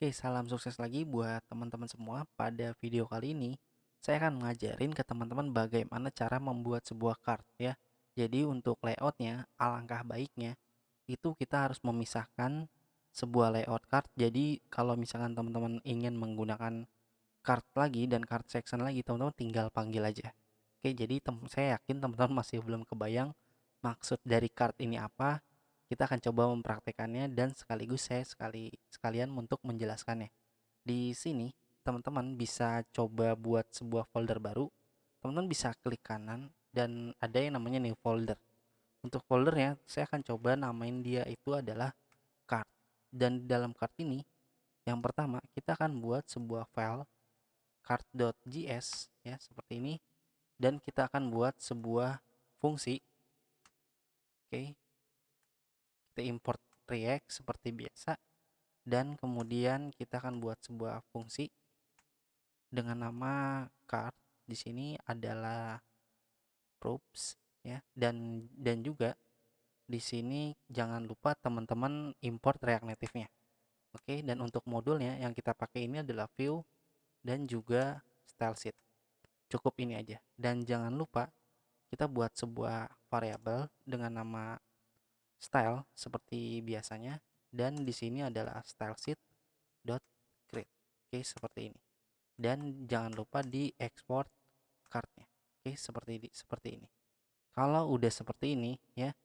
Oke, salam sukses lagi buat teman-teman semua. Pada video kali ini, saya akan ngajarin ke teman-teman bagaimana cara membuat sebuah card ya. Jadi untuk layoutnya, alangkah baiknya itu kita harus memisahkan sebuah layout card. Jadi kalau misalkan teman-teman ingin menggunakan card lagi dan card section lagi, teman-teman tinggal panggil aja. Oke, jadi saya yakin teman-teman masih belum kebayang maksud dari card ini apa. Kita akan coba mempraktekannya dan sekaligus saya sekalian untuk menjelaskannya. Di sini teman-teman bisa coba buat sebuah folder baru. Teman-teman bisa klik kanan dan ada yang namanya new folder. Untuk foldernya saya akan coba namain dia itu adalah card. Dan di dalam card ini yang pertama kita akan buat sebuah file card.js ya seperti ini, dan kita akan buat sebuah fungsi. Oke, kita import React seperti biasa, dan kemudian kita akan buat sebuah fungsi dengan nama card. Di sini adalah proofs ya, dan juga di sini jangan lupa teman-teman import React Native-nya. Oke, dan untuk modulnya yang kita pakai ini adalah view dan juga style sheet. Cukup ini aja. Dan jangan lupa kita buat sebuah variabel dengan nama style seperti biasanya, dan di sini adalah style sheet dot create. Oke, seperti ini. Dan jangan lupa di export cardnya. Oke, seperti ini. Kalau udah seperti ini ya,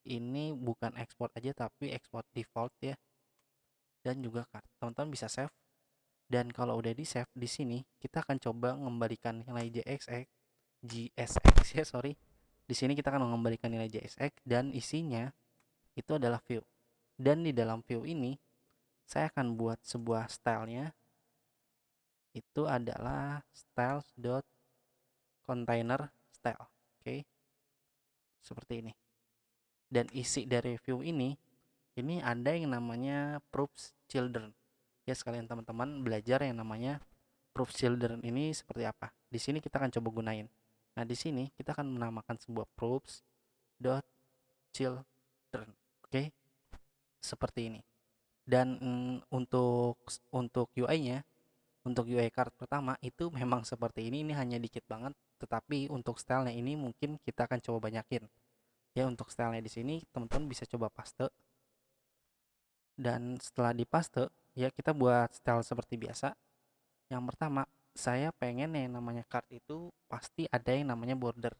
ini bukan export aja tapi export default ya, dan juga card. Teman-teman bisa save, dan kalau udah di save di sini kita akan coba mengembalikan nilai JSX ya, sorry. Di sini kita akan mengembalikan nilai JSX dan isinya itu adalah view. Dan di dalam view ini saya akan buat sebuah stylenya, itu adalah styles.container style. Oke, seperti ini. Dan isi dari view ini ada yang namanya proofs children. Ya, sekalian teman-teman belajar yang namanya proofs children ini seperti apa. Di sini kita akan coba gunain. Nah, di sini kita akan menamakan sebuah proofs dot children. Oke, seperti ini. Dan untuk UI-nya, untuk UI card pertama itu memang seperti ini hanya dikit banget, tetapi untuk stylenya ini mungkin kita akan coba banyakin. Ya, untuk stylenya di sini teman-teman bisa coba paste, dan setelah dipaste ya kita buat style seperti biasa. Yang pertama, saya pengen yang namanya card itu pasti ada yang namanya border.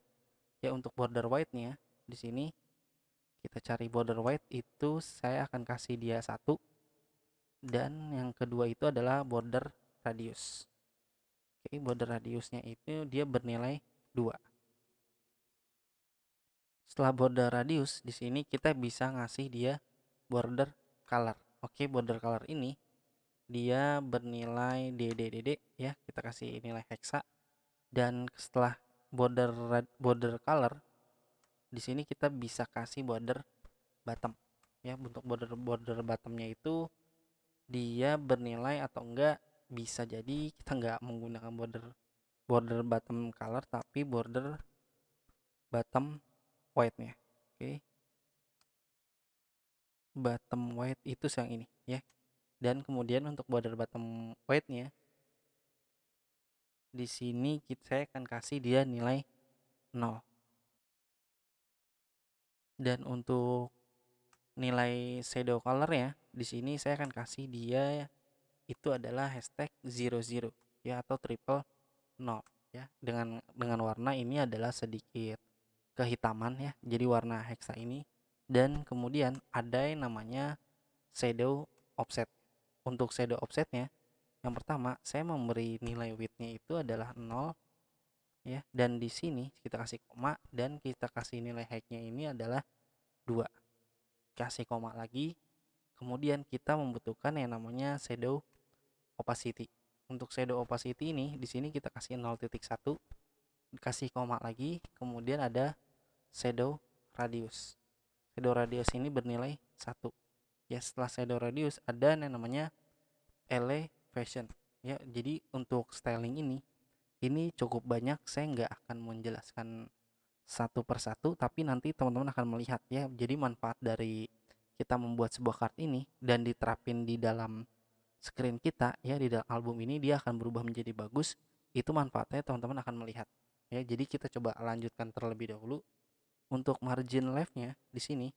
Ya, untuk border white-nya di sini kita cari border white, itu saya akan kasih dia 1, dan yang kedua itu adalah border radius. Oke, border radiusnya itu dia bernilai 2. Setelah border radius di sini kita bisa ngasih dia border color. Oke, border color ini dia bernilai DDDD ya, kita kasih nilai hexa. Dan setelah border color di sini kita bisa kasih border bottom ya. Untuk border bottomnya itu dia bernilai atau enggak, bisa jadi kita enggak menggunakan border border bottom color tapi border bottom white-nya. Oke, bottom white itu yang ini ya. Dan kemudian untuk border bottom white-nya di sini saya akan kasih dia nilai 0. Dan untuk nilai shadow color ya, di sini saya akan kasih dia itu adalah hashtag 00 ya, atau triple 0 ya. Dengan warna ini adalah sedikit kehitaman ya, jadi warna hexa ini. Dan kemudian ada yang namanya shadow offset. Untuk shadow offsetnya yang pertama saya memberi nilai widthnya itu adalah 0 ya, dan di sini kita kasih koma dan kita kasih nilai height-nya ini adalah 2. Kasih koma lagi. Kemudian kita membutuhkan yang namanya shadow opacity. Untuk shadow opacity ini di sini kita kasih 0.1, kasih koma lagi, kemudian ada shadow radius. Shadow radius ini bernilai 1. Ya, setelah shadow radius ada yang namanya elevation. Ya, jadi untuk styling ini cukup banyak, saya nggak akan menjelaskan satu persatu, tapi nanti teman-teman akan melihat ya. Jadi manfaat dari kita membuat sebuah card ini dan diterapin di dalam screen kita ya di dalam album ini dia akan berubah menjadi bagus. Itu manfaatnya teman-teman akan melihat. Ya, jadi kita coba lanjutkan terlebih dahulu. Untuk margin left-nya di sini,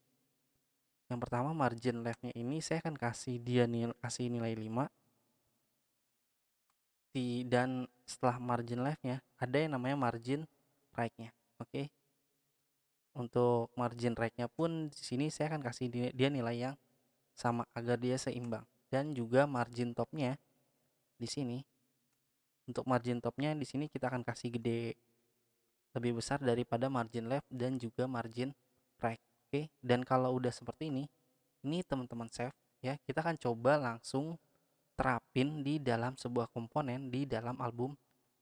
yang pertama margin left-nya ini saya akan kasih kasih nilai 5. Dan setelah margin left-nya ada yang namanya margin right-nya. Oke. Untuk margin right-nya pun di sini saya akan kasih dia nilai yang sama agar dia seimbang. Dan juga margin top-nya di sini, untuk margin top-nya di sini kita akan kasih gede, lebih besar daripada margin left dan juga margin right. Oke. Dan kalau udah seperti ini teman-teman save ya. Kita akan coba langsung terapin di dalam sebuah komponen di dalam album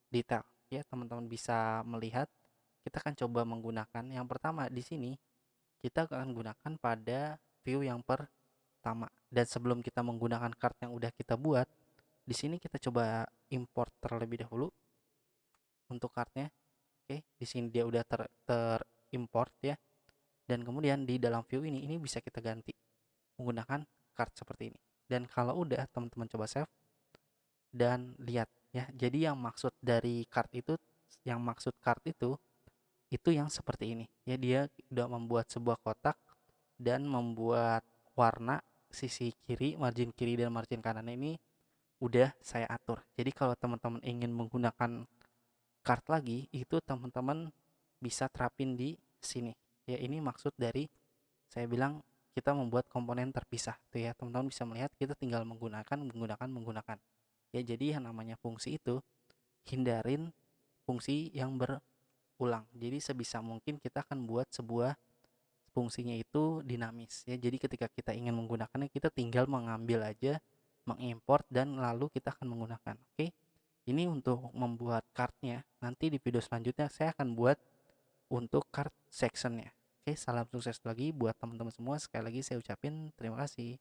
detail ya. Teman-teman bisa melihat kita akan coba menggunakan yang pertama di sini. Kita akan gunakan pada view yang pertama, dan sebelum kita menggunakan card yang udah kita buat di sini, kita coba import terlebih dahulu untuk cardnya. Oke, di sini dia udah terimport ya. Dan kemudian di dalam view ini bisa kita ganti menggunakan card seperti ini. Dan kalau udah teman-teman coba save dan lihat ya. Jadi yang maksud dari card itu, itu yang seperti ini ya. Dia udah membuat sebuah kotak dan membuat warna sisi kiri, margin kiri dan margin kanan ini udah saya atur. Jadi kalau teman-teman ingin menggunakan card lagi, itu teman-teman bisa terapin di sini ya. Ini maksud dari saya bilang kita membuat komponen terpisah tuh ya. Teman-teman bisa melihat kita tinggal menggunakan ya. Jadi yang namanya fungsi itu, hindarin fungsi yang berulang. Jadi sebisa mungkin kita akan buat sebuah fungsinya itu dinamis ya. Jadi ketika kita ingin menggunakannya, kita tinggal mengambil aja, mengimport, dan lalu kita akan menggunakan. Oke. Ini untuk membuat cardnya. Nanti di video selanjutnya saya akan buat untuk card sectionnya. Oke, salam sukses lagi buat teman-teman semua. Sekali lagi saya ucapin terima kasih.